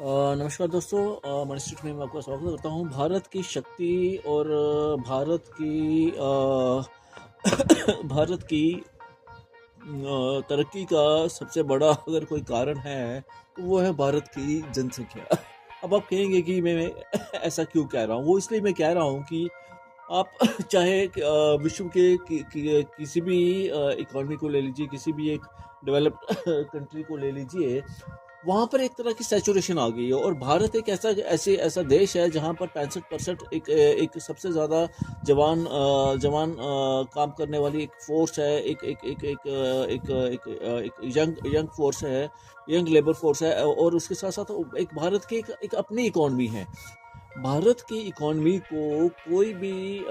नमस्कार दोस्तों। Money street में मैं आपका स्वागत करता हूँ। भारत की शक्ति और भारत की भारत की तरक्की का सबसे बड़ा अगर कोई कारण है तो वो है भारत की जनसंख्या। अब आप कहेंगे कि मैं ऐसा क्यों कह रहा हूँ। वो इसलिए मैं कह रहा हूँ कि आप चाहे विश्व के किसी भी इकॉनमी को ले लीजिए, किसी भी एक डेवलप्ड कंट्री को ले लीजिए, वहाँ पर एक तरह की सैचुरेशन आ गई है। और भारत एक ऐसा देश है जहाँ पर 65% एक सबसे ज़्यादा जवान काम करने वाली एक फोर्स है, एक यंग फोर्स है, यंग लेबर फोर्स है। और उसके साथ साथ एक भारत की एक अपनी इकॉनमी है। भारत की इकॉनमी को कोई भी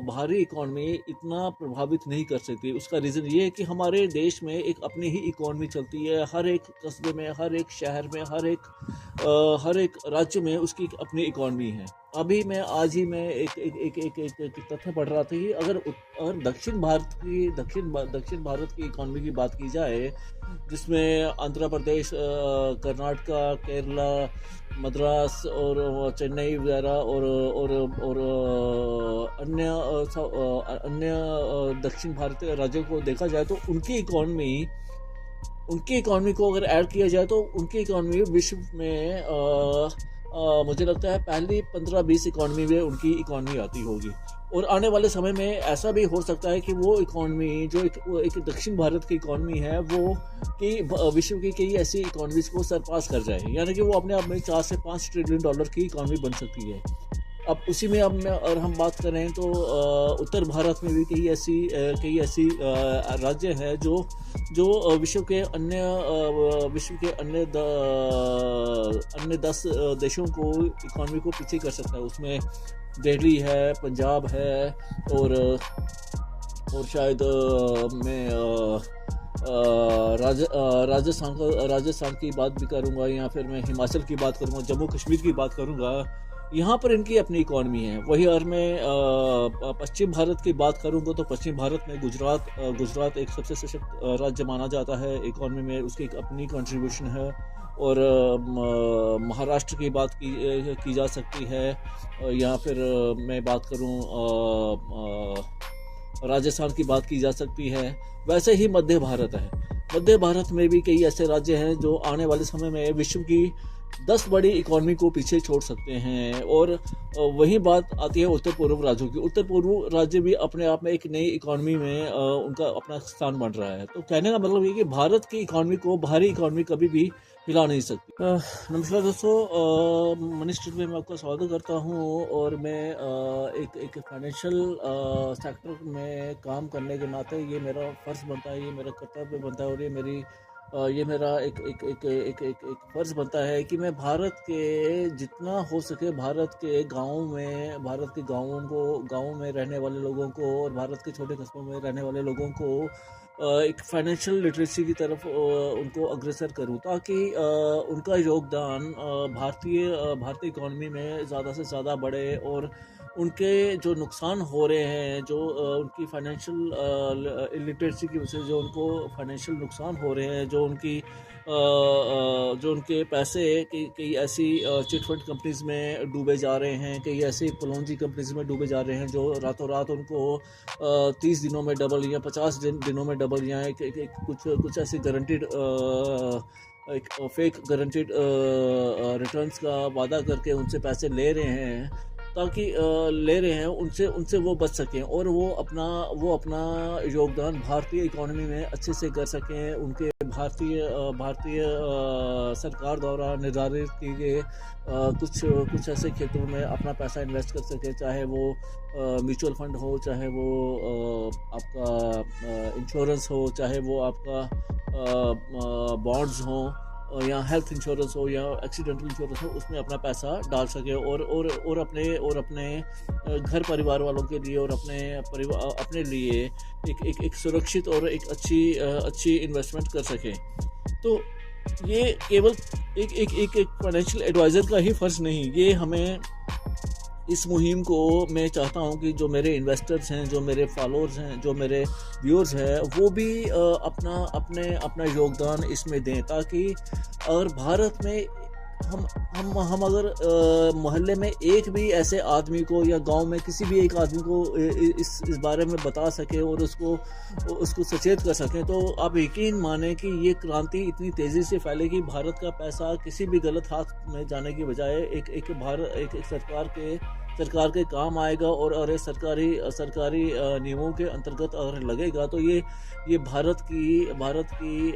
बाहरी इकॉनमी इतना प्रभावित नहीं कर सकती। उसका रीज़न ये है कि हमारे देश में एक अपनी ही इकॉनमी चलती है। हर एक कस्बे में, हर एक शहर में, हर एक राज्य में उसकी एक अपनी इकॉनमी है। अभी मैं आज ही मैं एक तथ्य पढ़ रहा था कि अगर दक्षिण भारत की इकॉनमी की बात की जाए, जिसमें आंध्र प्रदेश, कर्नाटका, केरला, मद्रास और चेन्नई वगैरह और अन्य दक्षिण भारतीय राज्यों को देखा जाए तो उनकी इकॉनमी को अगर ऐड किया जाए तो उनकी इकॉनमी विश्व में मुझे लगता है पहली 15-20 इकॉनमी में उनकी इकॉनमी आती होगी। और आने वाले समय में ऐसा भी हो सकता है कि वो इकॉनमी जो एक दक्षिण भारत की इकॉनमी है वो कि विश्व की कई ऐसी इकॉनमीज को सरपास कर जाए, यानी कि वो अपने आप में 4 से 5 ट्रिलियन डॉलर की इकॉनमी बन सकती है। अब उसी में और हम बात करें तो उत्तर भारत में भी कई ऐसी राज्य हैं जो विश्व के अन्य 10 देशों को इकॉनमी को पीछे कर सकता है। उसमें दिल्ली है, पंजाब है और शायद मैं राजस्थान की बात भी करूंगा, या फिर मैं हिमाचल की बात करूंगा, जम्मू कश्मीर की बात करूंगा। यहाँ पर इनकी अपनी इकॉनमी है। वही अगर मैं पश्चिम भारत की बात करूंगा तो पश्चिम भारत में गुजरात एक सबसे सशक्त राज्य माना जाता है। इकॉनमी में उसकी एक अपनी कंट्रीब्यूशन है। और महाराष्ट्र की बात की जा सकती है, या फिर मैं बात करूं राजस्थान की बात की जा सकती है। वैसे ही मध्य भारत है। मध्य भारत में भी कई ऐसे राज्य हैं जो आने वाले समय में विश्व की 10 बड़ी इकॉनमी को पीछे छोड़ सकते हैं। और वही बात आती है उत्तर पूर्व राज्यों की। उत्तर पूर्व राज्य भी अपने आप में एक नई इकॉनमी में उनका अपना स्थान बन रहा है। तो कहने का मतलब ये कि भारत की इकॉनमी को बाहरी इकॉनमी कभी भी हिला नहीं सकती। नमस्कार दोस्तों, मनी स्ट्रीट में मैं आपका स्वागत करता हूँ। और मैं एक फाइनेंशियल सेक्टर में काम करने के नाते ये मेरा फ़र्ज़ बनता है, ये मेरा कर्तव्य बनता है, और ये मेरा एक फ़र्ज़ बनता है कि मैं भारत के जितना हो सके भारत के गाँव में रहने वाले लोगों को और भारत के छोटे कस्बों में रहने वाले लोगों को एक फाइनेंशियल लिटरेसी की तरफ उनको अग्रसर करूं, ताकि उनका योगदान भारतीय इकॉनमी में ज़्यादा से ज़्यादा बढ़े। और उनके जो नुकसान हो रहे हैं, जो उनकी फाइनेंशियल इलिटरेसी की वजह से जो उनको फाइनेंशियल नुकसान हो रहे हैं, जो उनके पैसे कई ऐसी चिट फंड कंपनीज में डूबे जा रहे हैं, कई ऐसी पोलोंजी कंपनीज में डूबे जा रहे हैं जो रातों रात उनको 30 दिनों में डबल या 50 दिनों में डबल, या कुछ ऐसी गारंटीड एक फेक गारंटीड रिटर्न्स का वादा करके उनसे पैसे ले रहे हैं, ताकि उनसे वो बच सकें और वो अपना योगदान भारतीय इकॉनमी में अच्छे से कर सकें। उनके भारतीय सरकार द्वारा निर्धारित किए गए कुछ ऐसे क्षेत्रों में अपना पैसा इन्वेस्ट कर सकें, चाहे वो म्यूचुअल फंड हो, चाहे वो आपका इंश्योरेंस हो, चाहे वो आपका बॉन्ड्स हो, या हेल्थ इंश्योरेंस हो, या एक्सीडेंटल इंश्योरेंस हो, उसमें अपना पैसा डाल सके और अपने घर परिवार वालों के लिए और अपने लिए एक सुरक्षित और एक अच्छी इन्वेस्टमेंट कर सके। तो ये केवल एक फाइनेंशियल एडवाइज़र का ही फ़र्ज़ नहीं, ये हमें इस मुहिम को मैं चाहता हूं कि जो मेरे इन्वेस्टर्स हैं, जो मेरे फॉलोअर्स हैं, जो मेरे व्यूअर्स हैं, वो भी अपना योगदान इसमें दें, ताकि अगर भारत में हम अगर मोहल्ले में एक भी ऐसे आदमी को या गांव में किसी भी एक आदमी को इस बारे में बता सके और उसको सचेत कर सकें, तो आप यकीन माने कि ये क्रांति इतनी तेज़ी से फैलेगी। भारत का पैसा किसी भी गलत हाथ में जाने की बजाय एक सरकार के काम आएगा। और सरकारी नियमों के अंतर्गत अगर लगेगा तो ये भारत की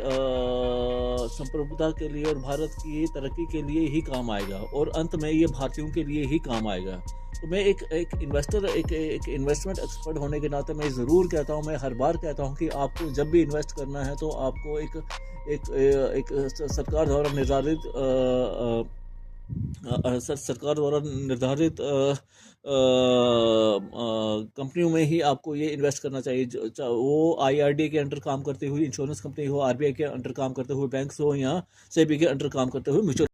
संप्रभुता के लिए और भारत की तरक्की के लिए ही काम आएगा, और अंत में ये भारतीयों के लिए ही काम आएगा। तो मैं एक इन्वेस्टमेंट एक्सपर्ट होने के नाते मैं ज़रूर कहता हूँ, मैं हर बार कहता हूँ कि आपको जब भी इन्वेस्ट करना है तो आपको एक सरकार द्वारा निर्धारित कंपनियों में ही आपको ये इन्वेस्ट करना चाहिए, वो IRDA के अंडर काम करते हुए इंश्योरेंस कंपनी हो, RBI के अंडर काम करते हुए बैंक्स हो, या सेबी के अंडर काम करते हुए म्यूचुअल